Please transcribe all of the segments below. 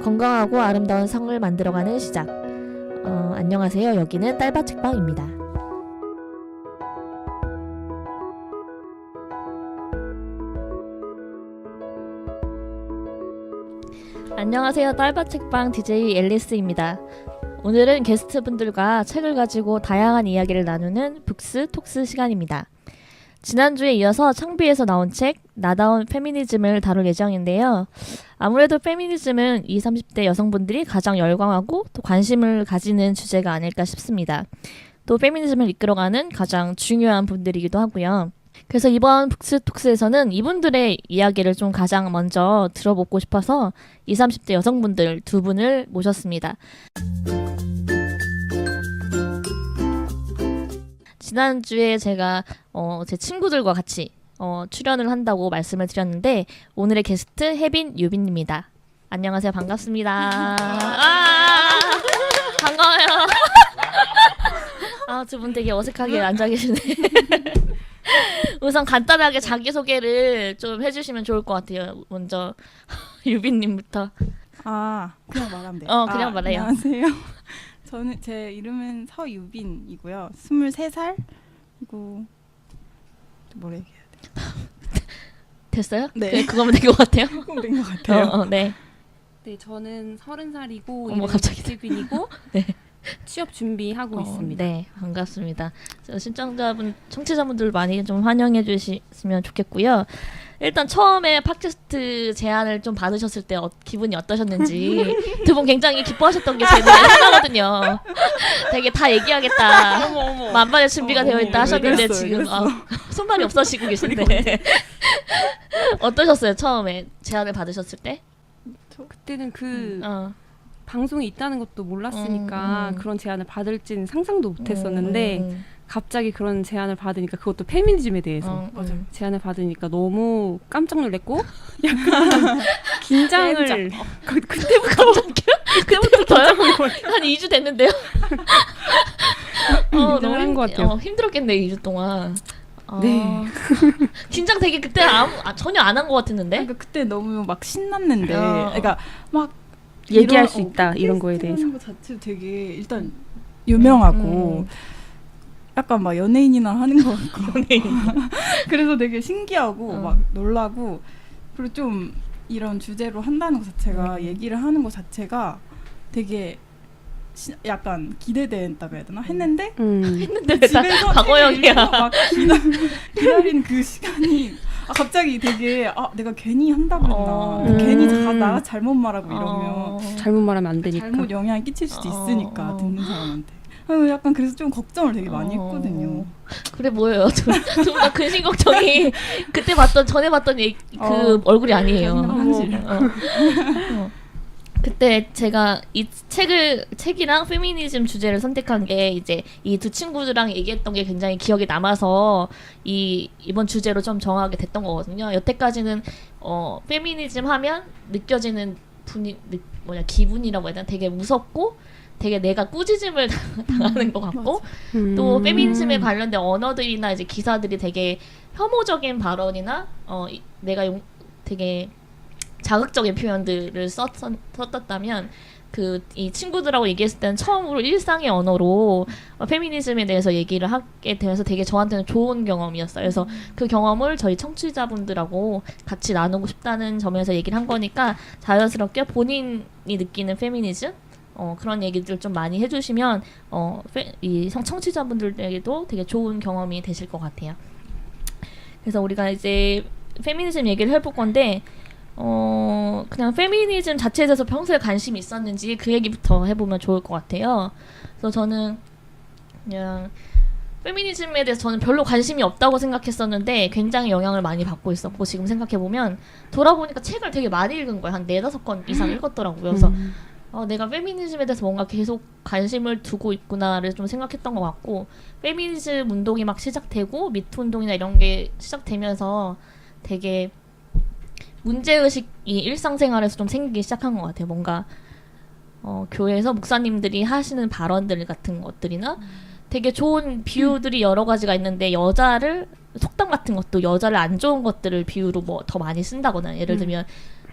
건강하고 아름다운 성을 만들어가는 시작. 안녕하세요. 여기는 딸바 책방입니다. 안녕하세요. 딸바 책방 DJ 앨리스입니다. 오늘은 게스트분들과 책을 가지고 다양한 이야기를 나누는 북스 톡스 시간입니다. 지난주에 이어서 창비에서 나온 책 나다운 페미니즘을 다룰 예정인데요. 아무래도 페미니즘은 20, 30대 여성분들이 가장 열광하고 또 관심을 가지는 주제가 아닐까 싶습니다. 또 페미니즘을 이끌어가는 가장 중요한 분들이기도 하고요. 그래서 이번 북스톡스에서는 이분들의 이야기를 좀 가장 먼저 들어보고 싶어서 20, 30대 여성분들 두 분을 모셨습니다. 지난주에 제가 제 친구들과 같이 출연을 한다고 말씀을 드렸는데 오늘의 게스트 혜빈, 유빈입니다. 안녕하세요. 반갑습니다. 반가워요. 두 분 되게 어색하게 앉아 계시네. 우선 간단하게 자기소개를 좀 해주시면 좋을 것 같아요. 먼저 유빈님부터. 그냥 말하면 돼요? 그냥 말해요. 안녕하세요. 제 이름은 서유빈이고요. 23살? 그리고 뭐라 얘기해야 돼요? 됐어요? 네. 그거면 된 것 같아요. 조금 된 것 같아요. 네. 네, 저는 30살이고 어머, 갑자기. 이빈이고 네. 취업 준비하고 있습니다. 네, 반갑습니다. 청취자분들 많이 좀 환영해 주시면 좋겠고요. 일단 처음에 팟캐스트 제안을 좀 받으셨을 때 기분이 어떠셨는지 두 분 굉장히 기뻐하셨던 게 제 눈에 하나거든요. 되게 다 얘기하겠다. 만반의 준비가 되어 있다 하셨는데 지금 손발이 없어지고 계신데 어떠셨어요? 처음에 제안을 받으셨을 때? 그때는 방송이 있다는 것도 몰랐으니까 그런 제안을 받을지는 상상도 못했었는데 갑자기 그런 제안을 받으니까 그것도 페미니즘에 대해서 제안을 받으니까 너무 깜짝 놀랐고 약간 긴장을 그때부터요? 한 2주 됐는데요? 긴장한 것 같아요. 힘들었겠네 2주 동안. 네. 긴장 되게 그때 전혀 안 한 것 같았는데? 그러니까 그때 너무 막 신났는데 그러니까 막 얘기할 수 있다 이런 거에 대해서 거 자체 되게 일단 유명하고 약간 막 연예인이나 하는 것 같고 그래서 되게 신기하고 막 놀라고 그리고 좀 이런 주제로 한다는 것 자체가 얘기를 하는 것 자체가 되게 약간 기대된다고 해야 되나? 했는데 집에서 과거형이야. 막 기다린 그 시간이 갑자기 되게 내가 괜히 한다고 했나 괜히 나가 잘못 말하고 이러면 잘못 말하면 안 되니까 잘못 영향을 끼칠 수도 있으니까 듣는 사람한테 약간 그래서 좀 걱정을 되게 많이 했거든요. 그래 뭐예요? 좀 더 근심 걱정이 그때 전에 봤던 그 얼굴이 아니에요. 현실. 그때 제가 이 책이랑 페미니즘 주제를 선택한 게 이제 이 두 친구들랑 얘기했던 게 굉장히 기억에 남아서 이번 주제로 좀 정하게 됐던 거거든요. 여태까지는 페미니즘 하면 느껴지는 기분이라고 해야 되나? 되게 무섭고 되게 내가 꾸짖음을 당하는 것 같고 또 페미니즘에 관련된 언어들이나 이제 기사들이 되게 혐오적인 발언이나 내가 되게 자극적인 표현들을 썼었다면 이 친구들하고 얘기했을 때는 처음으로 일상의 언어로 페미니즘에 대해서 얘기를 하게 되면서 되게 저한테는 좋은 경험이었어요. 그래서 그 경험을 저희 청취자분들하고 같이 나누고 싶다는 점에서 얘기를 한 거니까 자연스럽게 본인이 느끼는 페미니즘 그런 얘기들 좀 많이 해주시면 이 청취자분들에게도 되게 좋은 경험이 되실 것 같아요. 그래서 우리가 이제 페미니즘 얘기를 해볼 건데 그냥 페미니즘 자체에 대해서 평소에 관심이 있었는지 그 얘기부터 해보면 좋을 것 같아요. 그래서 저는 그냥 페미니즘에 대해서 저는 별로 관심이 없다고 생각했었는데 굉장히 영향을 많이 받고 있었고 지금 생각해보면 돌아보니까 책을 되게 많이 읽은 거예요. 한 4-5권 이상 읽었더라고요. 그래서 내가 페미니즘에 대해서 뭔가 계속 관심을 두고 있구나를 좀 생각했던 것 같고 페미니즘 운동이 막 시작되고 미투 운동이나 이런 게 시작되면서 되게 문제의식이 일상생활에서 좀 생기기 시작한 것 같아요. 뭔가 교회에서 목사님들이 하시는 발언들 같은 것들이나 되게 좋은 비유들이 여러 가지가 있는데 여자를 속담 같은 것도 여자를 안 좋은 것들을 비유로 뭐 더 많이 쓴다거나 예를 들면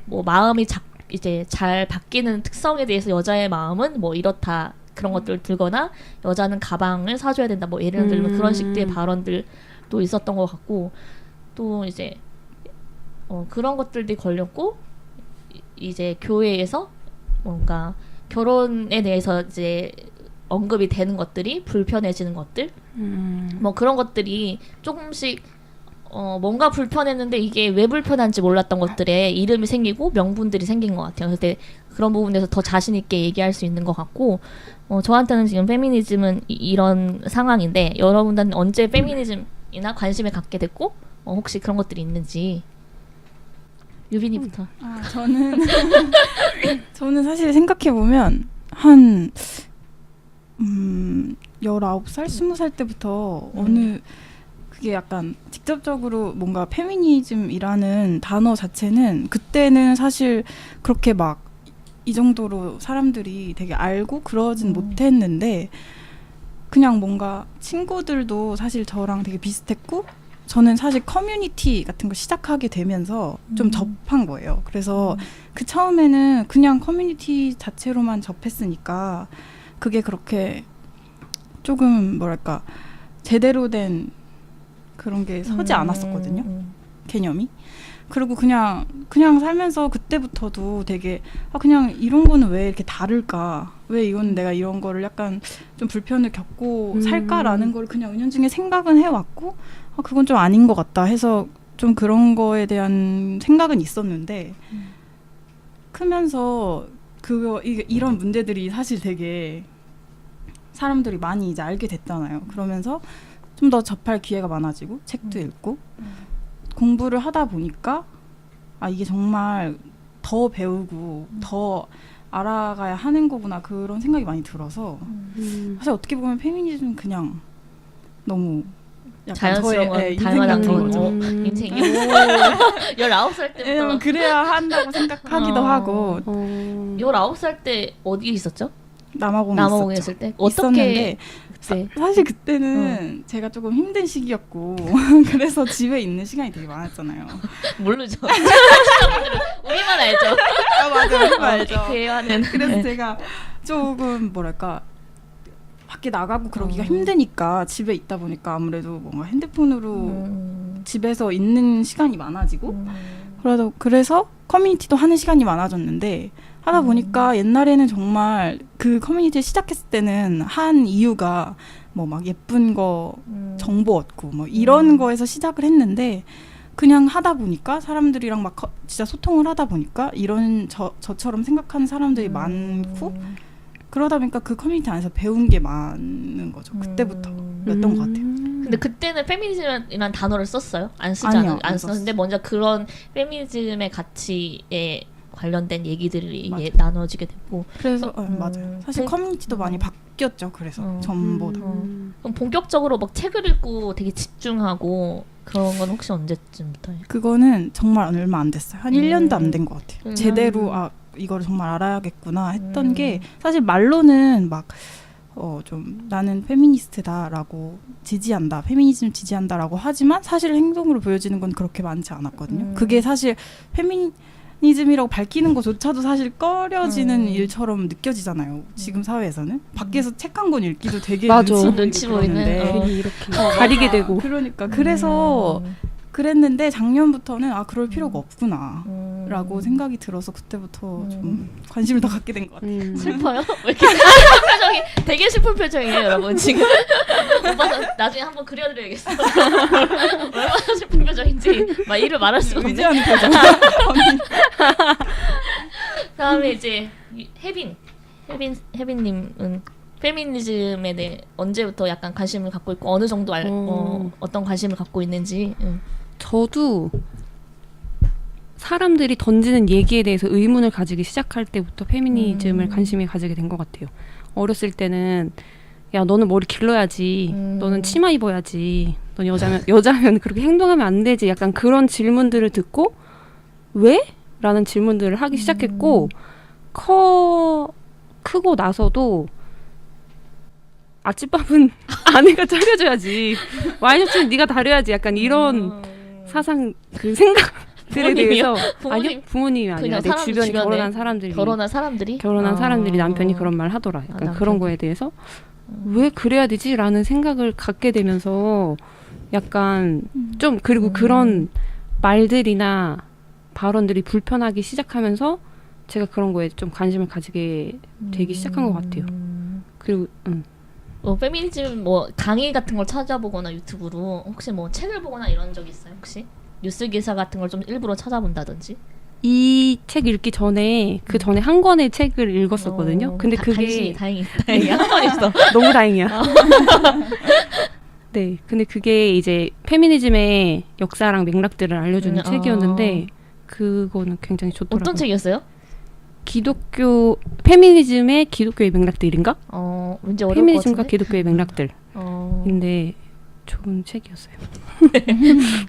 뭐 마음이 이제 잘 바뀌는 특성에 대해서 여자의 마음은 뭐 이렇다 그런 것들을 들거나 여자는 가방을 사줘야 된다 뭐 예를 들면 그런 식의 발언들도 있었던 것 같고 또 이제 그런 것들이 걸렸고 이제 교회에서 뭔가 결혼에 대해서 이제 언급이 되는 것들이 불편해지는 것들 뭐 그런 것들이 조금씩 뭔가 불편했는데 이게 왜 불편한지 몰랐던 것들에 이름이 생기고 명분들이 생긴 것 같아요. 그래서 그런 부분에서 더 자신 있게 얘기할 수 있는 것 같고 저한테는 지금 페미니즘은 이런 상황인데 여러분들은 언제 페미니즘이나 관심을 갖게 됐고 혹시 그런 것들이 있는지 유빈이부터. 저는 사실 생각해 보면 한 19살, 20살 때부터 그게 약간 직접적으로 뭔가 페미니즘이라는 단어 자체는 그때는 사실 그렇게 막 이 정도로 사람들이 되게 알고 그러진 못했는데 그냥 뭔가 친구들도 사실 저랑 되게 비슷했고 저는 사실 커뮤니티 같은 거 시작하게 되면서 좀 접한 거예요. 그래서 그 처음에는 그냥 커뮤니티 자체로만 접했으니까 그게 그렇게 조금 뭐랄까 제대로 된 그런 게 서지 않았었거든요. 개념이. 그리고 그냥 살면서 그때부터도 되게 그냥 이런 거는 왜 이렇게 다를까? 왜 이건 내가 이런 거를 약간 좀 불편을 겪고 살까라는 걸 그냥 은연중에 생각은 해왔고 그건 좀 아닌 것 같다 해서 좀 그런 거에 대한 생각은 있었는데 크면서 이런 문제들이 사실 되게 사람들이 많이 이제 알게 됐잖아요. 그러면서 좀 더 접할 기회가 많아지고 책도 읽고 공부를 하다 보니까 이게 정말 더 배우고 더 알아가야 하는 거구나 그런 생각이 많이 들어서 사실 어떻게 보면 페미니즘은 그냥 너무 자연스러운 건 닮아나는 거죠. 인생이 19살 때부터 그래야 한다고 생각하기도 하고 19살 때 어디에 있었죠? 남아공에 있을 때? 어떻게 사실 그때는 제가 조금 힘든 시기였고 그래서 집에 있는 시간이 되게 많았잖아요. 모르죠. 우리만 알죠. 맞아요. 우리만 알죠. 대화는. 그래서 제가 조금 뭐랄까 밖에 나가고 그러기가 힘드니까 집에 있다 보니까 아무래도 뭔가 핸드폰으로 집에서 있는 시간이 많아지고 그래서 커뮤니티도 하는 시간이 많아졌는데 하다 보니까 옛날에는 정말 그 커뮤니티를 시작했을 때는 한 이유가 뭐 막 예쁜 거 정보 얻고 뭐 이런 거에서 시작을 했는데 그냥 하다 보니까 사람들이랑 막 진짜 소통을 하다 보니까 이런 저처럼 생각하는 사람들이 많고 그러다 보니까 그 커뮤니티 안에서 배운 게 많은 거죠. 그때부터였던 것 같아요. 근데 그때는 페미니즘이라는 단어를 썼어요? 안 쓰잖아요. 아니요, 안 썼는데 먼저 그런 페미니즘의 가치에 관련된 얘기들이 나눠지게 됐고 그래서 맞아요. 사실 커뮤니티도 많이 바뀌었죠. 그래서 전보다. 그럼 본격적으로 막 책을 읽고 되게 집중하고 그런 건 혹시 언제쯤부터예요? 그거는 정말 얼마 안 됐어요. 한 1년도 안 된 것 같아요. 제대로 이거를 정말 알아야겠구나 했던 게 사실 말로는 막 좀 나는 페미니스트다라고 지지한다, 페미니즘 지지한다라고 하지만 사실 행동으로 보여지는 건 그렇게 많지 않았거든요. 그게 사실 페미니즘이라고 밝히는 것조차도 사실 꺼려지는 일처럼 느껴지잖아요. 지금 사회에서는 밖에서 책 한 권 읽기도 되게 눈치 보이는데 이렇게 가리게 되고 그러니까 그래서 그랬는데 작년부터는 그럴 필요가 없구나 라고 생각이 들어서 그때부터 좀 관심을 더 갖게 된 것 같아요. 슬퍼요? 왜 이렇게 슬픈 표정이 되게 슬픈 표정이에요 여러분 지금. 오빠 나중에 한번 그려드려야겠어. 얼마나 슬픈 표정인지 막 이를 말할 수가 없네. 의지하는 표정. 다음에 이제 혜빈님은 페미니즘에 대해 언제부터 약간 관심을 갖고 있고 어느 정도 어떤 관심을 갖고 있는지. 저도 사람들이 던지는 얘기에 대해서 의문을 가지기 시작할 때부터 페미니즘을 관심이 가지게 된 것 같아요. 어렸을 때는 야 너는 머리 길러야지, 너는 치마 입어야지, 넌 여자면 그렇게 행동하면 안 되지, 약간 그런 질문들을 듣고 왜? 라는 질문들을 하기 시작했고 크고 나서도 아침밥은 아내가 차려줘야지, 와인셔츠는 네가 다려야지, 약간 이런 사상 생각 대해서 부모님? 아니요 부모님이 아니라 내 주변에 결혼한 사람들이 남편이 그런 말 하더라. 약간 그런 거에 대해서 왜 그래야 되지라는 생각을 갖게 되면서 약간 좀 그리고 그런 말들이나 발언들이 불편하기 시작하면서 제가 그런 거에 좀 관심을 가지게 되기 시작한 것 같아요. 그리고 페미니즘 뭐 강의 같은 걸 찾아보거나 유튜브로 혹시 뭐 책을 보거나 이런 적 있어요? 혹시 뉴스 기사 같은 걸 좀 일부러 찾아본다든지? 이 책 읽기 전에 그 전에 한 권의 책을 읽었었거든요. 근데 그게 다행히 한 권 있어. 너무 다행이야. 네, 근데 그게 이제 페미니즘의 역사랑 맥락들을 알려주는 책이었는데 그거는 굉장히 좋더라고요. 어떤 책이었어요? 페미니즘의 기독교의 맥락들인가? 왠지 어려울 페미니즘과 것 같은데? 기독교의 맥락들. 근데 좋은 책이었어요.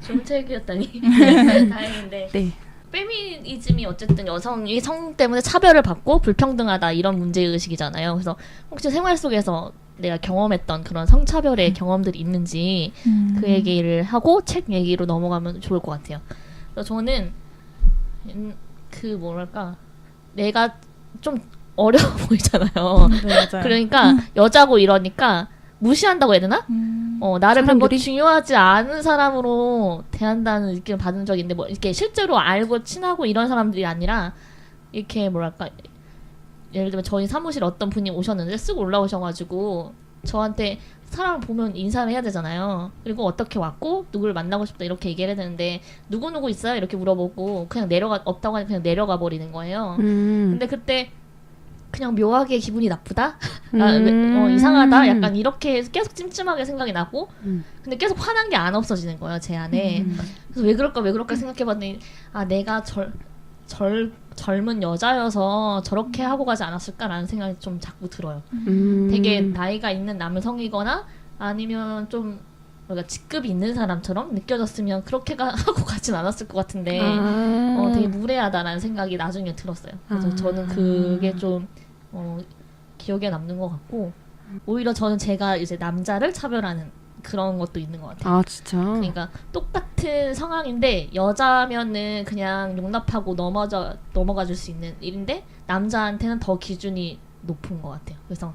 좋은 책이었다니. 다행인데. 네. 페미니즘이 어쨌든 여성이 성 때문에 차별을 받고 불평등하다 이런 문제의식이잖아요. 그래서 혹시 생활 속에서 내가 경험했던 그런 성차별의 경험들이 있는지 그 얘기를 하고 책 얘기로 넘어가면 좋을 것 같아요. 그래서 저는 그 뭐랄까 내가 좀 어려워 보이잖아요. 네, 맞아요. 그러니까 여자고 이러니까 무시한다고 해야 되나? 나를 별로 중요하지 않은 사람으로 대한다는 느낌을 받은 적이 있는데 뭐 이렇게 실제로 알고 친하고 이런 사람들이 아니라 이렇게 뭐랄까 예를 들면 저희 사무실 어떤 분이 오셨는데 쓱 올라오셔가지고 저한테 사람을 보면 인사를 해야 되잖아요. 그리고 어떻게 왔고 누구를 만나고 싶다 이렇게 얘기를 해야 되는데 누구 있어요? 이렇게 물어보고 그냥 없다고 하니까 그냥 내려가 버리는 거예요. 근데 그때 그냥 묘하게 기분이 나쁘다? 이상하다? 약간 이렇게 계속 찜찜하게 생각이 나고 근데 계속 화난 게 안 없어지는 거예요, 제 안에. 그래서 왜 그럴까 생각해봤더니 내가 젊은 여자여서 저렇게 하고 가지 않았을까라는 생각이 좀 자꾸 들어요. 되게 나이가 있는 남성이거나 아니면 좀 뭔가 직급이 있는 사람처럼 느껴졌으면 그렇게 하고 가진 않았을 것 같은데 되게 무례하다라는 생각이 나중에 들었어요. 그래서 저는 그게 좀 기억에 남는 것 같고 오히려 저는 제가 이제 남자를 차별하는 그런 것도 있는 것 같아요. 아 진짜? 그러니까 똑같은 상황인데 여자면은 그냥 용납하고 넘어가 줄 수 있는 일인데 남자한테는 더 기준이 높은 것 같아요. 그래서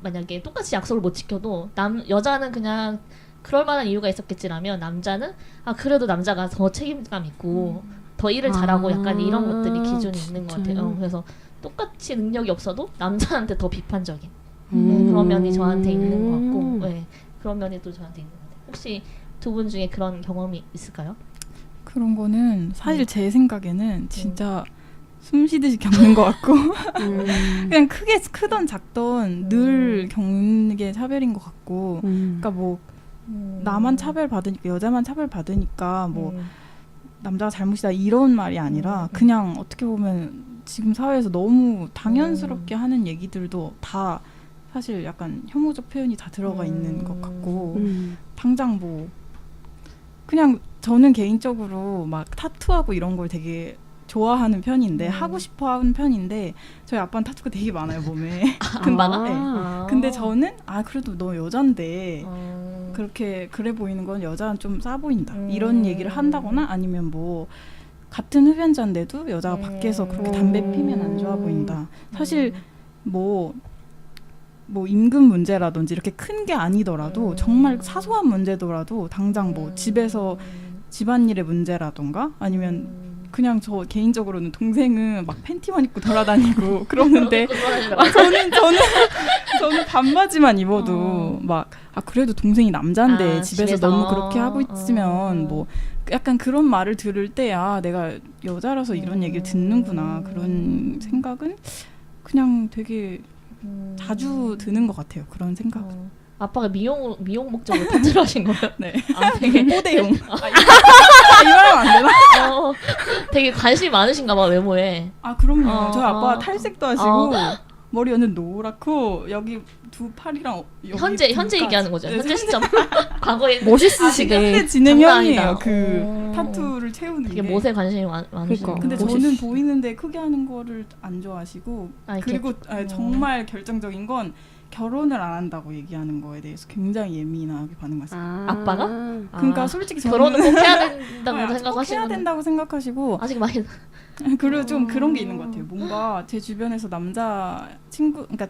만약에 똑같이 약속을 못 지켜도 여자는 그냥 그럴 만한 이유가 있었겠지라면 남자는 그래도 남자가 더 책임감 있고 더 일을 잘하고 약간 이런 것들이 기준이 있는 것 같아요. 그래서 똑같이 능력이 없어도 남자한테 더 비판적인 그런 면이 저한테 있는 것 같고 그런 면이 또 저한테 있는 것 같아요. 혹시 두 분 중에 그런 경험이 있을까요? 그런 거는 사실 제 생각에는 진짜 숨 쉬듯이 겪는 것 같고 그냥 크던 작던 늘 겪는 게 차별인 것 같고 그러니까 뭐 나만 차별받으니까 여자만 차별받으니까 뭐 남자가 잘못이다 이런 말이 아니라 그냥 어떻게 보면 지금 사회에서 너무 당연스럽게 하는 얘기들도 다 사실 약간 혐오적 표현이 다 들어가 있는 것 같고 당장 뭐 그냥 저는 개인적으로 막 타투하고 이런 걸 되게 좋아하는 편인데 하고 싶어 하는 편인데 저희 아빠는 타투가 되게 많아요 몸에. 근데 저는 그래도 너 여잔데 그래 보이는 건 여자는 좀 싸 보인다 이런 얘기를 한다거나 아니면 뭐 같은 흡연자인데도 여자가 밖에서 그렇게 담배 피면 안 좋아 보인다. 사실 뭐 임금 문제라든지 이렇게 큰 게 아니더라도 정말 사소한 문제더라도 당장 뭐 집에서 집안일의 문제라던가 아니면 그냥 저 개인적으로는 동생은 막 팬티만 입고 돌아다니고 그러는데 저는 반바지만 입어도 막 그래도 동생이 남잔데 집에서 너무 그렇게 하고 있으면 뭐 약간 그런 말을 들을 때 내가 여자라서 이런 얘기를 듣는구나 그런 생각은 그냥 되게 자주 드는 것 같아요. 그런 생각은. 아빠가 미용 목적으로 타투를 하신 거예요? 네. 되게 뽀대용. 이러면 안 되나? 되게 관심이 많으신가 봐 외모에. 그럼요. 저희 아빠 탈색도 하시고 머리 완전 노랗고 여기 두 팔이랑 여기 현재 등까지. 얘기하는 거죠. 네, 현재 시점. 과거에 멋있으시네. 현재 진행형이에요. 장난 아니다. 그 타투를 채우는 되게 게. 못에 관심이 많으시고. 그러니까. 근데 저는 보이는데 크게 하는 거를 안 좋아하시고 아, 이렇게. 그리고 정말 결정적인 건 결혼을 안 한다고 얘기하는 거에 대해서 굉장히 예민하게 반응하세요. 아빠가? 그러니까 솔직히 저는 결혼은 꼭 해야 된다고 꼭 생각하시는 해야 된다고 생각하시고 아직 많이 그리고 좀 그런 게 있는 것 같아요. 뭔가 제 주변에서 그러니까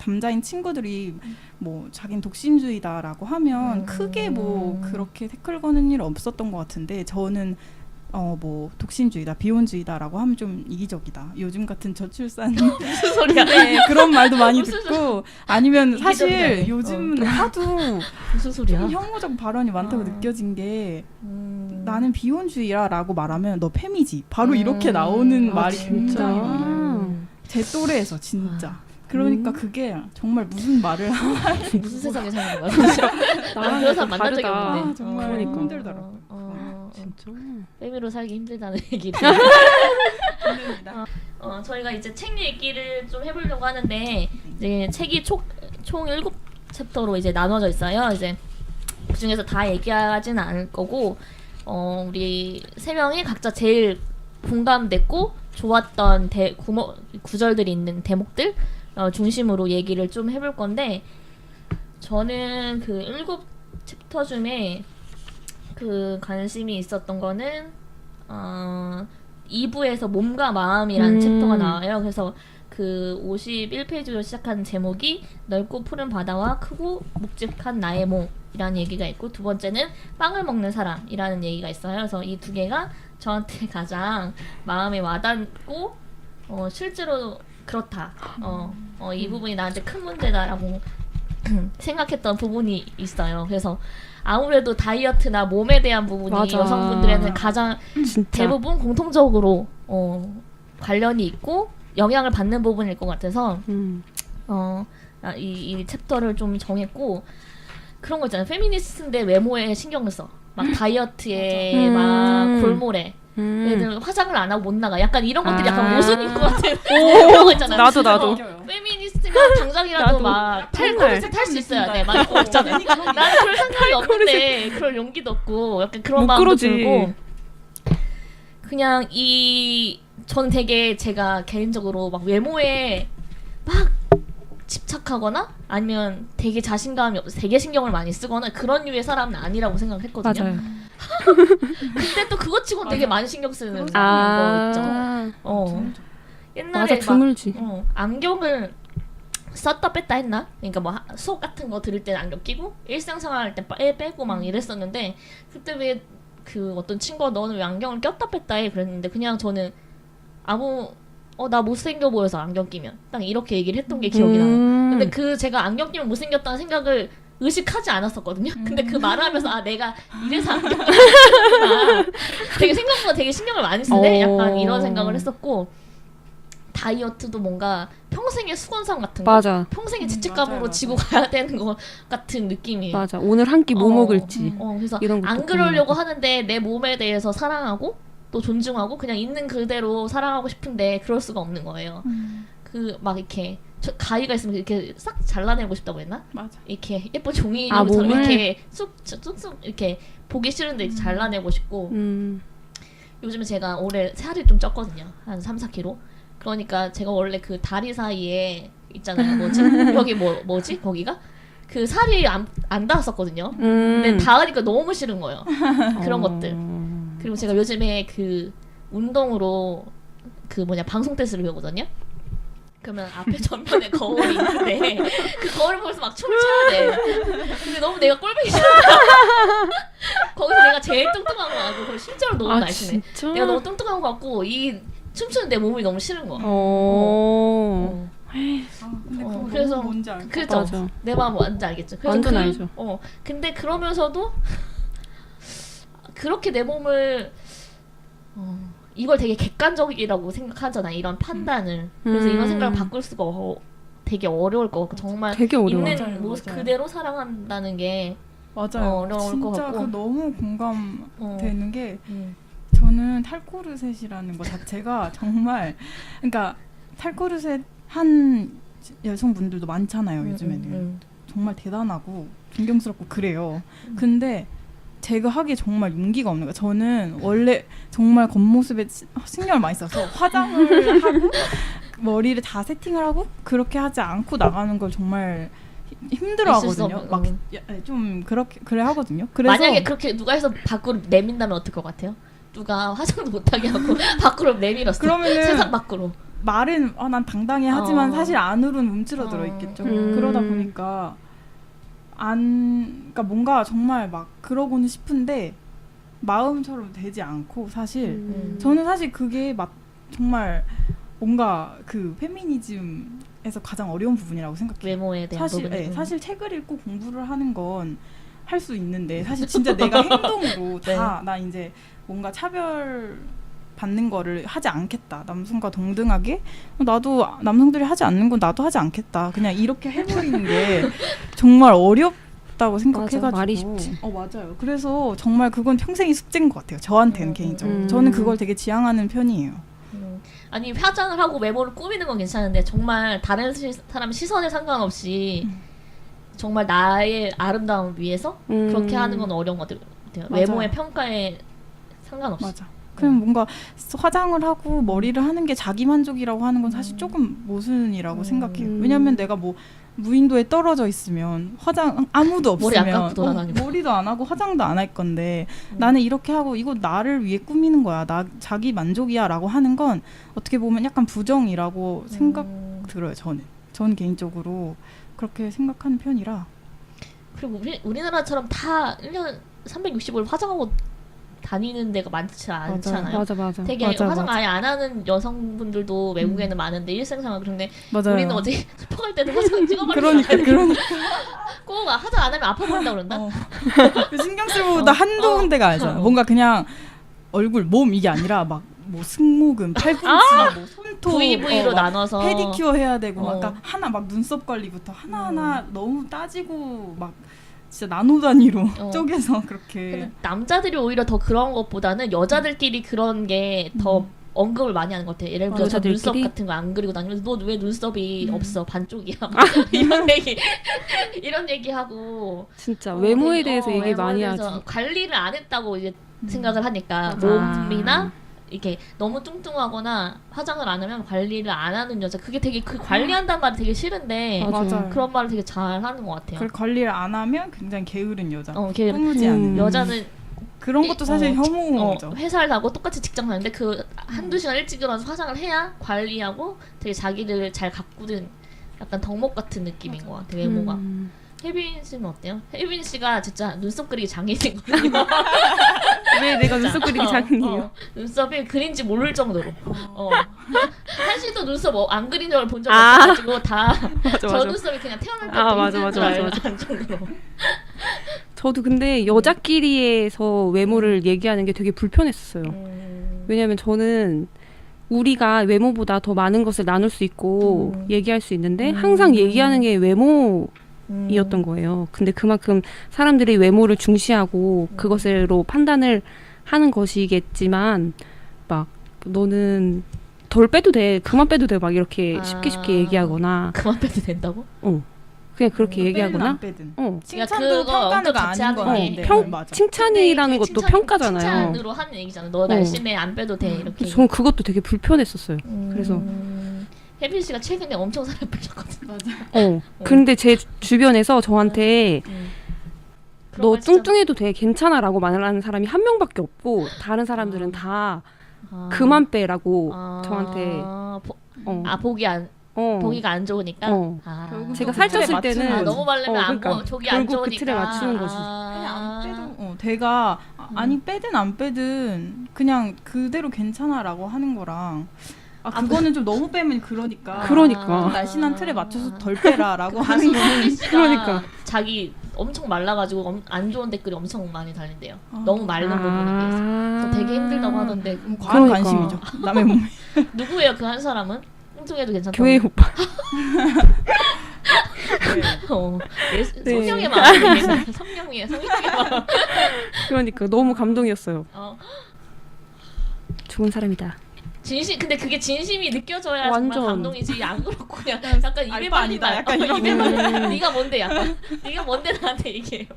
남자인 친구들이 뭐 자긴 독신주의다라고 하면 크게 뭐 그렇게 태클 거는 일은 없었던 것 같은데 저는 뭐 독신주의다, 비혼주의다라고 하면 좀 이기적이다. 요즘 같은 저출산 무슨 소리야? 네, 그런 말도 많이 무슨 듣고 아니면 사실 이기적이라니. 요즘 하도 무슨 소리야? 좀 혐오적 발언이 많다고 느껴진 게 음. 나는 비혼주의야라고 말하면 너 페미지 바로 이렇게 나오는 말이 진짜? 굉장히 많아요. 제 또래에서 진짜. 그러니까 그게 정말 무슨 말을 무슨 세상에 사는 거야? 진짜. 나랑 그런 사람 만난 적이 다르다. 없는데. 정말 그러니까. 힘들더라고. 진짜. 빼미로 살기 힘들다는 얘기를. 저희가 이제 책 얘기를 좀 해보려고 하는데 이제 책이 총 7챕터로 이제 나눠져 있어요. 이제 그 중에서 다 얘기하지는 않을 거고 우리 세 명이 각자 제일 공감됐고 좋았던 구절들이 있는 대목들 중심으로 얘기를 좀 해볼 건데 저는 그 7챕터 중에 그 관심이 있었던 거는 2부에서 몸과 마음이라는 챕터가 나와요. 그래서 그 51페이지로 시작하는 제목이 넓고 푸른 바다와 크고 묵직한 나의 몸이라는 얘기가 있고 두 번째는 빵을 먹는 사람이라는 얘기가 있어요. 그래서 이 두 개가 저한테 가장 마음에 와닿고 실제로 그렇다. 이 부분이 나한테 큰 문제다라고 생각했던 부분이 있어요. 그래서 아무래도 다이어트나 몸에 대한 부분이 맞아. 여성분들한테 가장 진짜. 대부분 공통적으로 관련이 있고 영향을 받는 부분일 것 같아서 이 챕터를 좀 정했고 그런 거 있잖아요. 페미니스트인데 외모에 신경을 써. 막 다이어트에 막 골몰에 얘들 화장을 안 하고 못 나가. 약간 이런 것들이 약간 모순인 것 같아요. 그런 거 있잖아요. 나도. 페미니스트면 당장이라도 나도. 막 탈코르셋 할 수 있어야 돼. 막 이런 거 있잖아요. 나는 그럴 생각이 없는데 그럴 용기도 없고 약간 그런 못 마음도 그러지. 들고 그냥 저는 되게 제가 개인적으로 막 외모에 막 집착하거나 아니면 되게 자신감이 없어 되게 신경을 많이 쓰거나 그런 류의 사람은 아니라고 생각했거든요. 맞아요. 근데 또 그것 치고는 되게 많이 신경 쓰는 거 있죠. 옛날에 맞아, 막 드물지. 안경을 썼다 뺐다 했나? 그러니까 뭐 수업 같은 거 들을 때는 안경 끼고 일상생활 할 때 빼고 막 이랬었는데 그때 왜 그 어떤 친구가 너는 왜 안경을 꼈다 뺐다 해? 그랬는데 그냥 저는 나 못생겨 보여서 안경 끼면 딱 이렇게 얘기를 했던 게 기억이 나요. 근데 제가 안경 끼면 못생겼다는 생각을 의식하지 않았었거든요. 근데 그 말을 하면서 내가 이래서 안경 끼구나. 되게 생각보다 되게 신경을 많이 쓰네. 약간 이런 생각을 했었고 다이어트도 뭔가 평생의 수건상 같은 거. 맞아. 평생의 죄책감으로 맞아요. 지고 가야 되는 것 같은 느낌이에요. 맞아. 오늘 한 끼 뭐 먹을지. 그래서 이런 것도 안 그러려고 하는데 내 몸에 대해서 사랑하고 또 존중하고 그냥 있는 그대로 사랑하고 싶은데 그럴 수가 없는 거예요. 그 막 이렇게 가위가 있으면 이렇게 싹 잘라내고 싶다고 했나? 맞아. 이렇게 예쁜 종이처럼 몸을? 이렇게 쑥쑥 이렇게 보기 싫은데 잘라내고 싶고 요즘에 제가 올해 살이 좀 쪘거든요. 한 3-4kg. 그러니까 제가 원래 그 다리 사이에 있잖아요. 뭐지? 여기 뭐지? 거기가? 그 살이 안 닿았었거든요. 근데 닿으니까 너무 싫은 거예요. 그런 것들. 그리고 제가 요즘에 그 운동으로 방송 댄스를 배우거든요. 그러면 앞에 전면에 거울이 있는데 그 거울을 보면서 막 춤을 춰야 돼. 근데 너무 내가 꼴보기 싫어. 거기서 내가 제일 뚱뚱한 거 같고 그걸 실제로 너무 날씬해. 진짜? 내가 너무 뚱뚱한 거 같고 이 춤추는 내 몸이 너무 싫은 거야. 근데 그거 그래서 너무 뭔지 알까? 그죠? 맞아. 내 마음 뭔지 알겠죠? 그래서 완전 알죠. 근데 그러면서도 그렇게 내 몸을 이걸 되게 객관적이라고 생각하잖아. 이런 판단을. 그래서 이런 생각을 바꿀 수가 되게 어려울 것 같고 정말 되게 어려워. 있는 맞아요, 모습 맞아요. 그대로 사랑한다는 게 맞아요. 어려울 것 진짜 같고. 그 너무 공감되는 게 음. 저는 탈코르셋이라는 것 자체가 정말 그러니까 탈코르셋 한 여성분들도 많잖아요. 요즘에는 정말 대단하고 존경스럽고 그래요. 근데 제가 하기에 정말 용기가 없는 거예요. 저는 원래 정말 겉모습에 신경을 많이 써서 화장을 하고 머리를 다 세팅을 하고 그렇게 하지 않고 나가는 걸 정말 힘들어 하거든요. 막 좀 그렇게 그래 하거든요. 그래서 만약에 그렇게 누가 해서 밖으로 내민다면 어떨 것 같아요? 누가 화장도 못하게 하고 밖으로 내밀었어. 그러면은 세상 밖으로. 말은 난 당당해 하지만 사실 안으로는 움츠러들어 있겠죠. 그러다 보니까 그러니까 뭔가 정말 막 그러고는 싶은데 마음처럼 되지 않고 사실 저는 사실 그게 정말 뭔가 그 페미니즘에서 가장 어려운 부분이라고 생각해요. 외모에 대한 사실 부분이. 사실 책을 읽고 공부를 하는 건 할 수 있는데 사실 진짜 내가 행동으로 다 나 이제 뭔가 차별 받는 거를 하지 않겠다. 남성과 동등하게 나도 남성들이 하지 않는 건 나도 하지 않겠다. 그냥 이렇게 해버리는 게 정말 어렵다고 생각해가지고 맞아, 말이 쉽지. 맞아요. 그래서 정말 그건 평생의 숙제인 것 같아요. 저한테는 개인적으로. 저는 그걸 되게 지향하는 편이에요. 아니 화장을 하고 외모를 꾸미는 건 괜찮은데 정말 다른 사람 시선에 상관없이 정말 나의 아름다움을 위해서 그렇게 하는 건 어려운 것 같아요. 외모의 평가에 상관없이. 맞아. 그냥 뭔가 화장을 하고 머리를 하는 게 자기 만족이라고 하는 건 사실 조금 모순이라고 생각해요. 왜냐면 내가 뭐 무인도에 떨어져 있으면 화장 아무도 없으면 머리 안 감고 돌아다니고 머리도 안 하고 화장도 안 할 건데 나는 이렇게 하고 이거 나를 위해 꾸미는 거야. 나 자기 만족이야 라고 하는 건 어떻게 보면 약간 부정이라고 생각 들어요. 저는 개인적으로 그렇게 생각하는 편이라. 그리고 우리나라처럼 다 1년 365일 화장하고 다니는 데가 많지 않잖아요. 맞아. 되게 화장 아예 안 하는 여성분들도 외국에는 많은데 일생생활 그런데 맞아요. 우리는 어디 슈퍼 갈 때도 화장 찍어버리고 그러니까 꼭 화장 안 하면 아파 보인다 그런다. 신경 쓸 보다 한두 군데가 아니잖아. 뭔가 그냥 얼굴, 몸 이게 아니라 막 뭐 승모근, 팔꿈치, 뭐 손톱, 부위로 나눠서 페디큐어 해야 되고 막 하나 막 눈썹 관리부터 하나하나 너무 따지고 막 진짜 나노 단위로 쪼개서 그렇게. 남자들이 오히려 더 그런 것보다는 여자들끼리 그런 게 더 언급을 많이 하는 것 같아. 예를 들어서 눈썹 같은 거 안 그리고 다니면서 너 왜 눈썹이 없어 반쪽이야 이런 얘기하고 진짜 외모에 대해서 얘기 많이 하지. 관리를 안 했다고 이제 생각을 하니까 몸이나 이렇게 너무 뚱뚱하거나 화장을 안 하면 관리를 안 하는 여자 그게 되게 그 관리한다는 말이 되게 싫은데 맞아요. 그런 말을 되게 잘 하는 것 같아요. 그걸 관리를 안 하면 굉장히 게으른 여자. 게으른 꾸미지 않는 여자는 그런 것도 사실 혐오죠. 회사를 가고 똑같이 직장 다니는데 그 한두 시간 일찍 일어나서 화장을 해야 관리하고 되게 자기를 잘 가꾸는 약간 덕목 같은 느낌인 것 같아 외모가. 혜빈 씨는 어때요? 혜빈 씨가 진짜 눈썹 그리기 장인이거든요. 왜 내가 눈썹 그리기 장인이에요? 눈썹이 그린지 모를 정도로. 한 씨도 눈썹 안 그린 적을 본 적이 없어가지고 다 저 눈썹이 그냥 태어날 때부터 맞아. 정도로. 저도 근데 여자끼리에서 외모를 얘기하는 게 되게 불편했어요. 왜냐면 저는 우리가 외모보다 더 많은 것을 나눌 수 있고 얘기할 수 있는데 항상 얘기하는 게 외모이었던 거예요. 근데 그만큼 사람들이 외모를 중시하고 그것으로 판단을 하는 것이겠지만 막 너는 덜 빼도 돼, 그만 빼도 돼 막 이렇게 쉽게 얘기하거나 그만 빼도 된다고? 그냥 그렇게 얘기하거나 칭찬도 평가가 아닌 건데 칭찬이라는 것도 평가잖아요. 칭찬으로 하는 얘기잖아. 너 날씬해 안 빼도 돼 이렇게. 저는 그것도 되게 불편했었어요. 그래서 혜빈 씨가 최근에 엄청 살을 빼셨거든. 맞아. 근데 제 주변에서 저한테 너 뚱뚱해도 돼 괜찮아라고 말하는 사람이 한 명밖에 없고 다른 사람들은 다 그만 빼라고 저한테 보기가 안 좋으니까. 제가 살쪘을 때는 너무 바르면 안 보여. 저기 안 좋으니까. 그 틀에 맞추는 거지. 안 빼도 대가 아니 빼든 안 빼든 그냥 그대로 괜찮아라고 하는 거랑 그거는 좀 너무 빼면 그러니까 날씬한 틀에 맞춰서 덜 빼라라고 하는 거는 그러니까 자기 엄청 말라가지고 안 좋은 댓글이 엄청 많이 달린대요. 너무 마른 부분에 대해서. 되게 힘들다고 하던데. 과한 관심이죠. 남의 몸에. 누구예요 그 한 사람은? 뚱뚱해도 괜찮다고. 교회 오빠. 성령의 마음이 성령의 마음. 그러니까 너무 감동이었어요. 좋은 사람이다. 근데 그게 진심이 느껴져야 완전. 정말 감동이지. 안 그렇고 그냥 약간 입에 알바 발린 아니다. 말. 약간 이런 입에 발린 네가 뭔데 약간 네가 뭔데 나한테 얘기해.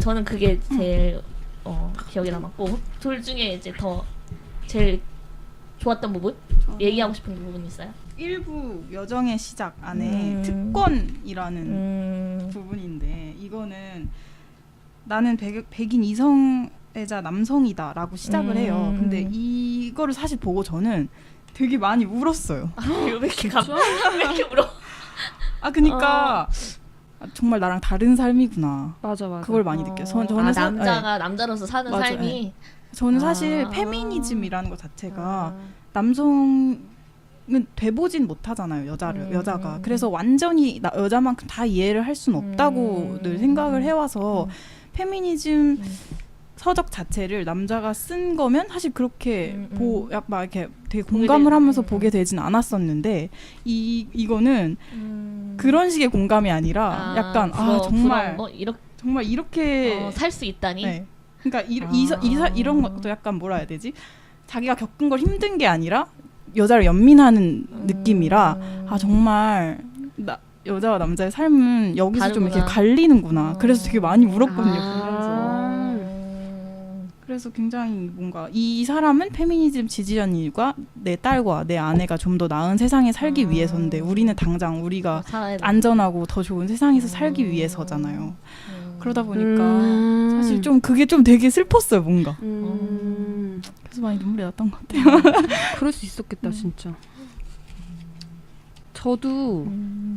저는 그게 제일 기억에 남았고 둘 중에 이제 더 제일 좋았던 부분 얘기하고 싶은 부분 있어요? 일부 여정의 시작 안에 특권이라는 부분인데 이거는 나는 백인 이성애자 남성이다라고 시작을 해요. 근데 이거를 사실 보고 저는 되게 많이 울었어요. 왜 이렇게 왜 이렇게 울어? 그러니까 정말 나랑 다른 삶이구나. 맞아. 그걸 많이 느껴요. 저는 남자가 남자로서 사는 맞아, 삶이 저는 사실 페미니즘이라는 것 자체가 남성은 돼보진 못하잖아요. 여자가. 그래서 완전히 여자만큼 다 이해를 할 수는 없다고 늘 생각을 해와서 페미니즘 서적 자체를 남자가 쓴 거면 사실 그렇게 막 이렇게 되게 공감을 하면서 보게 되진 않았었는데 이거는 그런 식의 공감이 아니라 약간 정말 정말 이렇게 살 수 있다니. 네. 그러니까 이런 것도 약간 뭐라 해야 되지? 자기가 겪은 걸 힘든 게 아니라 여자를 연민하는 느낌이라 정말 여자와 남자의 삶은 여기서 다르구나. 좀 이렇게 갈리는구나. 그래서 되게 많이 울었거든요. 그래서 굉장히 뭔가 이 사람은 페미니즘 지지자님과 내 딸과 내 아내가 좀 더 나은 세상에 살기 위해서인데 우리는 당장 우리가 안전하고 더 좋은 세상에서 살기 위해서잖아요. 그러다 보니까 사실 좀 그게 좀 되게 슬펐어요, 뭔가. 그래서 많이 눈물이 났던 것 같아요. 그럴 수 있었겠다, 진짜. 저도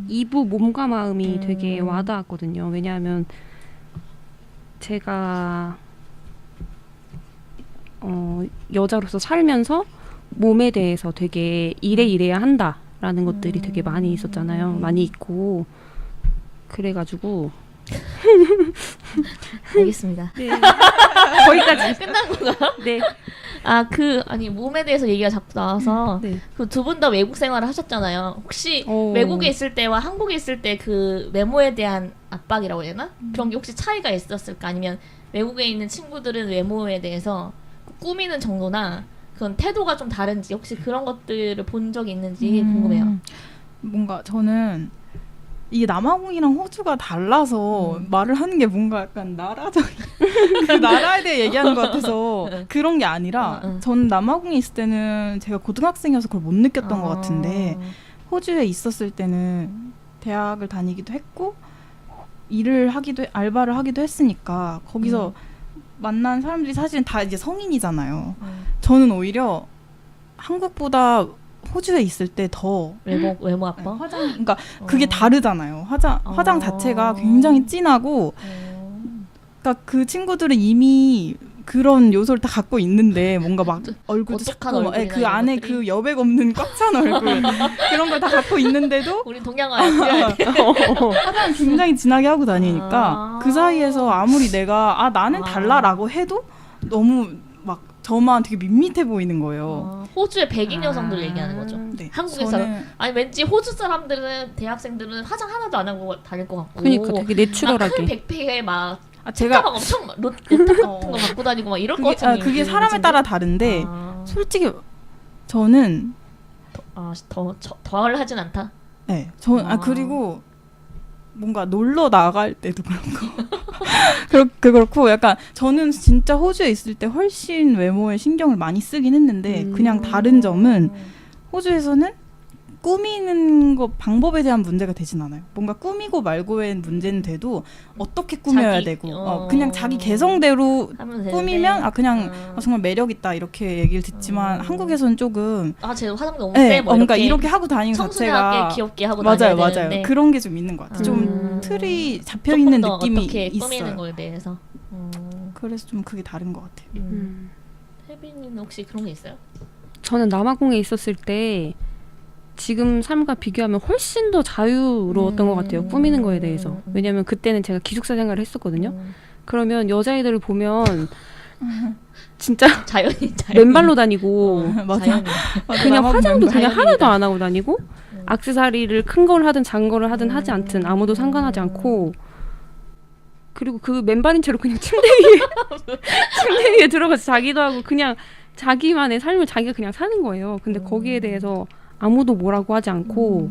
2부 몸과 마음이 되게 와닿았거든요. 왜냐하면 제가 여자로서 살면서 몸에 대해서 되게 이래야 한다라는 것들이 되게 많이 있었잖아요. 많이 있고 그래가지고 알겠습니다. 네. 거기까지 끝난 건가요? 네. 아니 몸에 대해서 얘기가 자꾸 나와서 네. 그 두 분 다 외국 생활을 하셨잖아요. 혹시 외국에 있을 때와 한국에 있을 때 그 외모에 대한 압박이라고 해야 되나? 그런 게 혹시 차이가 있었을까? 아니면 외국에 있는 친구들은 외모에 대해서 꾸미는 정도나 그런 태도가 좀 다른지 혹시 그런 것들을 본 적이 있는지 궁금해요. 뭔가 저는 이게 남아공이랑 호주가 달라서 말을 하는 게 뭔가 약간 나라적인 그 나라에 대해 얘기하는 것 같아서 그런 게 아니라 전 남아공에 있을 때는 제가 고등학생이어서 그걸 못 느꼈던 것 같은데 호주에 있었을 때는 대학을 다니기도 했고 알바를 하기도 했으니까 거기서 만난 사람들이 사실은 다 이제 성인이잖아요. 저는 오히려 한국보다 호주에 있을 때 더 외모 압박? 그러니까 그게 다르잖아요. 화장 자체가 굉장히 진하고 그러니까 그 친구들은 이미 그런 요소를 다 갖고 있는데 뭔가 막 얼굴도 작고 그 안에 것들이? 그 여백 없는 꽉 찬 얼굴 그런 걸 다 갖고 있는데도 우리 동양화야. 화장 굉장히 진하게 하고 다니니까 그 사이에서 아무리 내가 나는 달라라고 해도 너무 막 저만 되게 밋밋해 보이는 거예요. 호주의 백인 여성들 얘기하는 거죠. 네. 한국에서 아니 왠지 호주 사람들은 대학생들은 화장 하나도 안 하고 다닐 것 같고. 그러니까 되게 내추럴하게. 큰 백팩에 막 제가 막 엄청 롯 같은 거 갖고 다니고 막 이럴 것 같은. 그게 사람에 따라 다른데 솔직히 저는 더를 하진 않다. 네, 그리고 뭔가 놀러 나갈 때도 그렇고 약간 저는 진짜 호주에 있을 때 훨씬 외모에 신경을 많이 쓰긴 했는데 그냥 다른 점은 호주에서는 꾸미는 거 방법에 대한 문제가 되진 않아요. 뭔가 꾸미고 말고의 문제는 돼도 어떻게 꾸며야 되고 그냥 자기 개성대로 꾸미면 그냥 정말 매력 있다 이렇게 얘기를 듣지만 한국에서는 조금 제 화장 너무 세 뭐 그러니까 이렇게 하고 다니는 자체가 귀엽게 하고 맞아요. 그런 게 좀 있는 것 같아요. 좀 틀이 잡혀 있는 느낌이 어떻게 있어요. 꾸미는 거에 대해서. 그래서 좀 그게 다른 것 같아요. 혜빈이는 혹시 그런 게 있어요? 저는 남아공에 있었을 때 지금 삶과 비교하면 훨씬 더 자유로웠던 것 같아요. 꾸미는 거에 대해서. 왜냐면 그때는 제가 기숙사 생활을 했었거든요. 그러면 여자애들을 보면 진짜 자연이 맨발로 다니고 맞아. 그냥 화장도 그냥 하나도 안 하고 다니고 액세서리를 큰 걸 하든 작은 걸 하든 하지 않든 아무도 상관하지 않고 그리고 그 맨발인 채로 그냥 침대 위에 들어가서 자기도 하고 그냥 자기만의 삶을 자기가 그냥 사는 거예요. 근데 거기에 대해서 아무도 뭐라고 하지 않고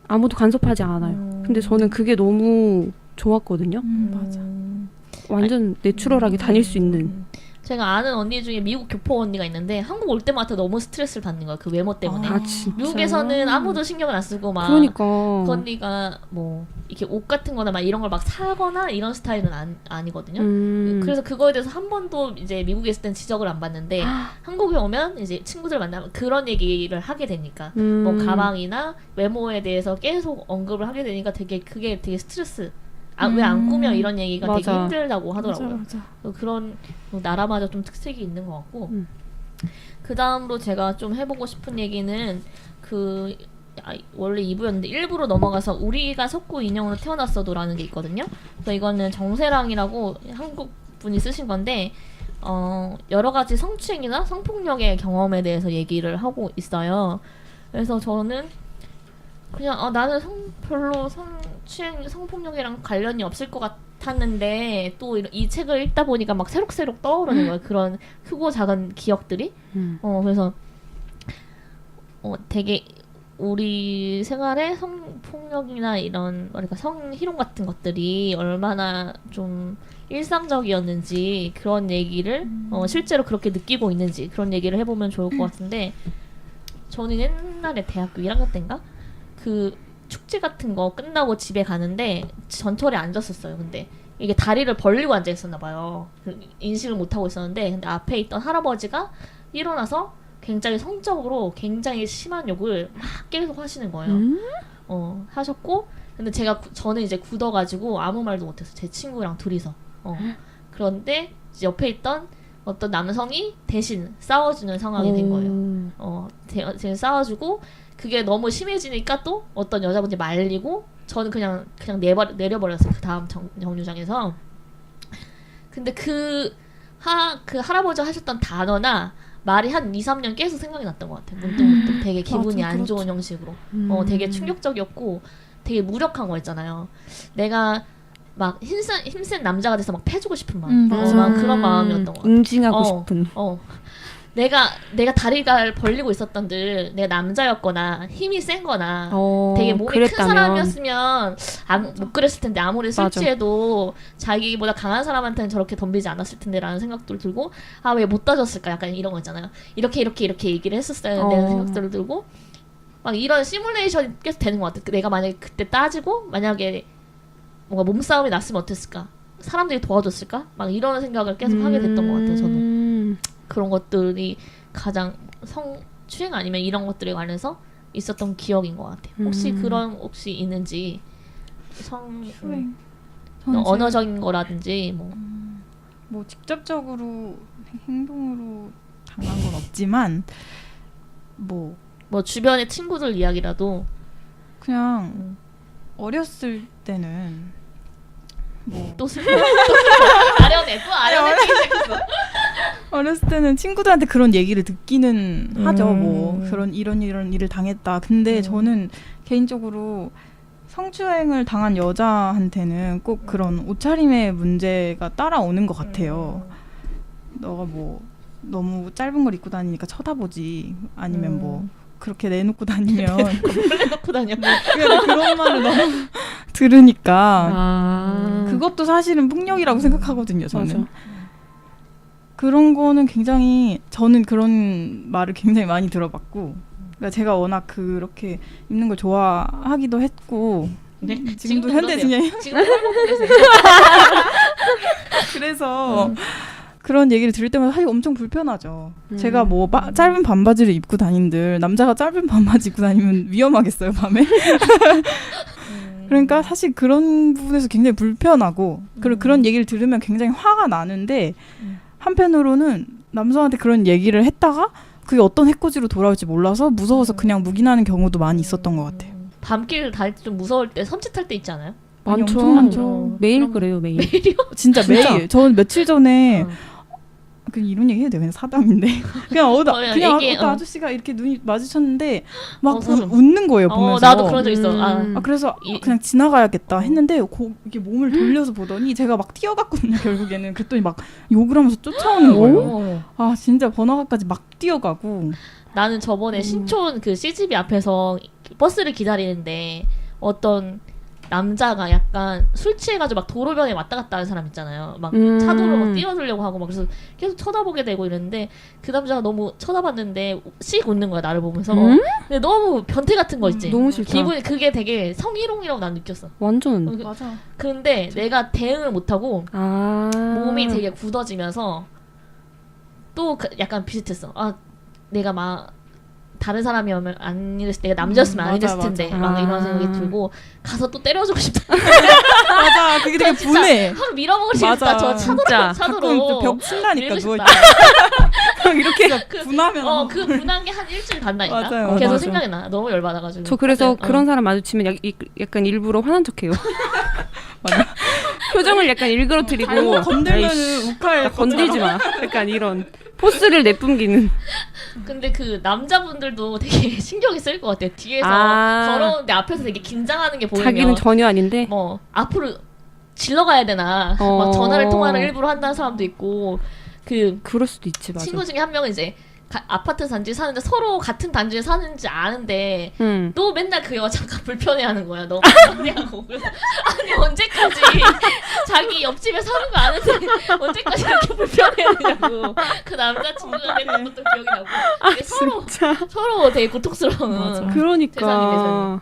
아무도 간섭하지 않아요. 근데 저는 그게 너무 좋았거든요. 맞아. 완전 내추럴하게 다닐 수 있는. 제가 아는 언니 중에 미국 교포 언니가 있는데 한국 올 때마다 너무 스트레스를 받는 거야. 그 외모 때문에. 아, 진짜? 미국에서는 아무도 신경을 안 쓰고 막 그러니까. 그 언니가 뭐 이렇게 옷 같은 거나 막 이런 걸 막 사거나 이런 스타일은 아니거든요. 그래서 그거에 대해서 한 번도 이제 미국에 있을 땐 지적을 안 받는데 한국에 오면 이제 친구들 만나면 그런 얘기를 하게 되니까 뭐 가방이나 외모에 대해서 계속 언급을 하게 되니까 그게 되게 스트레스. 왜 안 꾸며 이런 얘기가 되게 맞아. 힘들다고 하더라고요. 맞아. 그런 나라마다 좀 특색이 있는 것 같고 그 다음으로 제가 좀 해보고 싶은 얘기는 원래 2부였는데 1부로 넘어가서 우리가 석구 인형으로 태어났어도라는 게 있거든요. 그래서 이거는 정세랑이라고 한국 분이 쓰신 건데 여러 가지 성추행이나 성폭력의 경험에 대해서 얘기를 하고 있어요. 그래서 저는 그냥 나는 별로 성추행, 성폭력이랑 관련이 없을 것 같았는데 또 이 책을 읽다 보니까 막 새록새록 떠오르는 거예요. 그런 크고 작은 기억들이. 그래서 되게 우리 생활에 성폭력이나 이런 뭐랄까 성희롱 같은 것들이 얼마나 좀 일상적이었는지 그런 얘기를 실제로 그렇게 느끼고 있는지 그런 얘기를 해보면 좋을 것 같은데 저는 옛날에 대학교 1학년 때인가 그 축제 같은 거 끝나고 집에 가는데 전철에 앉았었어요. 근데 이게 다리를 벌리고 앉아 있었나 봐요. 인식을 못 하고 있었는데 근데 앞에 있던 할아버지가 일어나서 굉장히 성적으로 굉장히 심한 욕을 막 계속 하시는 거예요. 하셨고 근데 저는 이제 굳어가지고 아무 말도 못했어요. 제 친구랑 둘이서. 그런데 이제 옆에 있던 어떤 남성이 대신 싸워주는 상황이 된 거예요. 대신 싸워주고 그게 너무 심해지니까 또 어떤 여자분이 말리고 저는 그냥 내려버렸어요. 그 다음 정류장에서. 근데 그 할아버지가 하셨던 단어나 말이 한 2, 3년 계속 생각이 났던 것 같아요. 문득문득 되게 기분이 맞아, 안 좋은 형식으로. 되게 충격적이었고 되게 무력한 거 있잖아요. 내가 막 힘센 남자가 돼서 막 패주고 싶은 마음. 막 그런 마음이었던 것 같아요. 응징하고 싶은. 내가 다리가 벌리고 있었던들 내가 남자였거나 힘이 센거나 되게 몸이 큰 사람이었으면 못 그랬을 텐데 아무리 술 취해도 자기보다 강한 사람한테는 저렇게 덤비지 않았을 텐데라는 생각도 들고 왜 못 따졌을까 약간 이런 거 있잖아요. 이렇게 얘기를 했었어야 되는 생각들을 들고 막 이런 시뮬레이션이 계속 되는 것 같아요. 내가 만약에 그때 따지고 만약에 뭔가 몸싸움이 났으면 어땠을까? 사람들이 도와줬을까? 막 이런 생각을 계속 하게 됐던 것 같아요. 저는. 그런 것들이 가장 성추행 아니면 이런 것들에 관해서 있었던 기억인 것 같아요. 혹시 있는지 성추행 언어적인 거라든지 뭐 직접적으로 행동으로 당한 건 없지만 뭐 주변의 친구들 이야기라도 그냥 어렸을 때는 또 아련해 시작했어. 어렸을 때는 친구들한테 그런 얘기를 듣기는 하죠. 뭐 이런 일을 당했다. 근데 저는 개인적으로 성추행을 당한 여자한테는 꼭 그런 옷차림의 문제가 따라오는 것 같아요. 너가 뭐 너무 짧은 걸 입고 다니니까 쳐다보지. 아니면 뭐 그렇게 내놓고 다니면 내놓고 다녀. 그런 말을 너무 들으니까 그것도 사실은 폭력이라고 생각하거든요. 저는. 맞아. 그런 거는 저는 그런 말을 굉장히 많이 들어봤고 그러니까 제가 워낙 그렇게 입는 걸 좋아하기도 했고 지금도 현대 진영이에요. 그래서 그런 얘기를 들을 때마다 사실 엄청 불편하죠. 제가 뭐 짧은 반바지를 입고 다닌들 남자가 짧은 반바지 입고 다니면 위험하겠어요, 밤에? 그러니까 사실 그런 부분에서 굉장히 불편하고 그리고 그런 얘기를 들으면 굉장히 화가 나는데 한편으로는 남성한테 그런 얘기를 했다가 그게 어떤 해코지로 돌아올지 몰라서 무서워서 그냥 묵인하는 경우도 많이 있었던 것 같아요. 밤길 다닐 때 좀 무서울 때 섬찟할 때 있지 않아요? 많죠. 매일 그래요, 매일. 매일이요? 진짜 매일. 저는 며칠 전에 그냥 이런 얘기 해도 돼. 그냥 사담인데 그냥 그냥 얘기해, 어떤 아저씨가 이렇게 눈이 마주쳤는데 막 소름. 웃는 거예요 보면서. 나도 그런 적 있어. 그래서 그냥 지나가야겠다 했는데 이게 몸을 돌려서 보더니 제가 막 뛰어갔거든요. 결국에는 그랬더니 막 욕을 하면서 쫓아오는 거예요. 아 진짜 번화가까지 막 뛰어가고. 나는 저번에 신촌 그 CGV 앞에서 버스를 기다리는데 어떤 남자가 약간 술 취해가지고 막 도로변에 왔다 갔다 하는 사람 있잖아요. 막 차도로 막 뛰어들려고 하고 막 그래서 계속 쳐다보게 되고 이랬는데 그 남자가 너무 쳐다봤는데 씩 웃는 거야 나를 보면서. 근데 너무 변태 같은 거 있지. 너무 싫다. 기분이 그게 되게 성희롱이라고 난 느꼈어. 완전. 맞아. 그런데 내가 대응을 못하고 몸이 되게 굳어지면서 또 약간 비슷했어. 내가 막 다른 사람이면 안 이랬을 때 내가 남자였으면 안 이랬을 텐데 막 이런 생각이 들고 가서 또 때려주고 싶다. 맞아. 그게 되게 분해. 확 밀어먹을 수 있다. 저 차도로 벽 친다니까 밀고 누워있다. 싶다. 이렇게 분하면 그 분한 게 한 일주일 간다니까. 맞아요. 계속 맞아. 생각이 나. 너무 열받아가지고. 저 그래서 그런 사람 마주치면 약간 일부러 화난 척해요. 맞아. 표정을 약간 일그러뜨리고 잘못 건들면은 에이씨, 욱할 나 건들지 마. 약간 이런 포스를 내뿜기는. 근데 그 남자분들도 되게 신경이 쓰일 것 같아요. 뒤에서 걸어오는데 앞에서 되게 긴장하는 게 보이면 자기는 전혀 아닌데 뭐 앞으로 질러 가야 되나 막 전화를 통화를 일부러 한다는 사람도 있고 그럴 수도 있지. 맞아. 친구 중에 한 명은 이제 아파트 단지에 사는데 서로 같은 단지에 사는지 아는데 또 맨날 그 여자가 불편해하는 거야. 너무 불편해하고 그래서 아니 언제까지 자기 옆집에 사는 거 아는데 언제까지 이렇게 불편해하냐고 그 남자친구가 그랬던 것도 기억이 나고 되게 서로 되게 고통스러운 맞아. 그러니까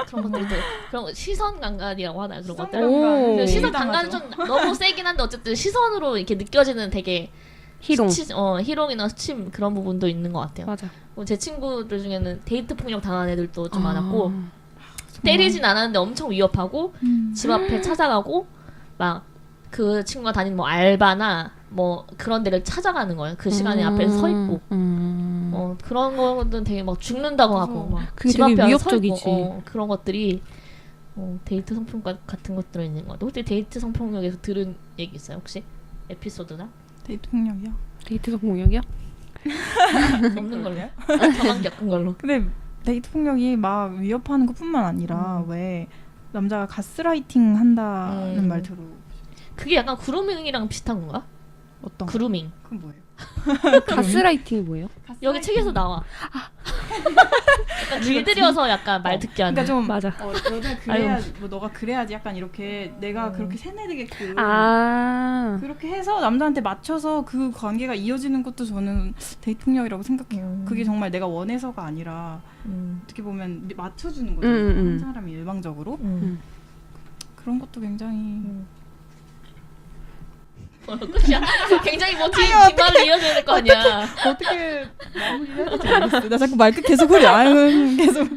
그런 것들도 그런 거 시선 강간이라고 하나요? 그런 것들. 오. 시선 강간은 좀 너무 세긴 한데 어쨌든 시선으로 이렇게 느껴지는 되게 희롱. 희롱이나 수침 그런 부분도 있는 것 같아요. 맞아. 제 친구들 중에는 데이트 폭력 당한 애들도 좀 많았고 때리진 않았는데 엄청 위협하고 집 앞에 찾아가고 막 그 친구가 다니는 뭐 알바나 뭐 그런 데를 찾아가는 거예요. 그 시간에 앞에서 서 있고 그런 거는 되게 막 죽는다고 하고 막 그게 집 되게 앞에 와서 서 위협적이지. 있고 그런 것들이 데이트 성폭력 같은 것들은 있는 것 같아요. 혹시 데이트 성폭력에서 들은 얘기 있어요? 혹시 에피소드나? 데이트 폭력이요? 데이트 성폭력이요? 없는 걸로? 저만 겪은 걸로. 근데 데이트 폭력이 막 위협하는 것뿐만 아니라 왜 남자가 가스라이팅 한다는 말 들어. 그게 약간 그루밍이랑 비슷한 건가? 어떤? 그루밍. 그건 뭐예요? 가스라이팅이 뭐예요? 여기 책에서 나와. 약간 길들여서 약간 말 듣게 하는. 그러니까 좀 맞아. 여자 그래야지 뭐 너가 그래야지 약간 이렇게 내가 그렇게 세뇌되게끔 그렇게 해서 남자한테 맞춰서 그 관계가 이어지는 것도 저는 데이트 폭력이라고 생각해요. 그게 정말 내가 원해서가 아니라 어떻게 보면 맞춰주는 거죠. 한 사람이 일방적으로 그런 것도 굉장히 끝이야. 굉장히 뭐 뒷말을 이어져야 될 거 아니야. 어떻게 마무리를 해야 될지 모르겠어. 나 자꾸 말끝 계속 흐려. 아유 계속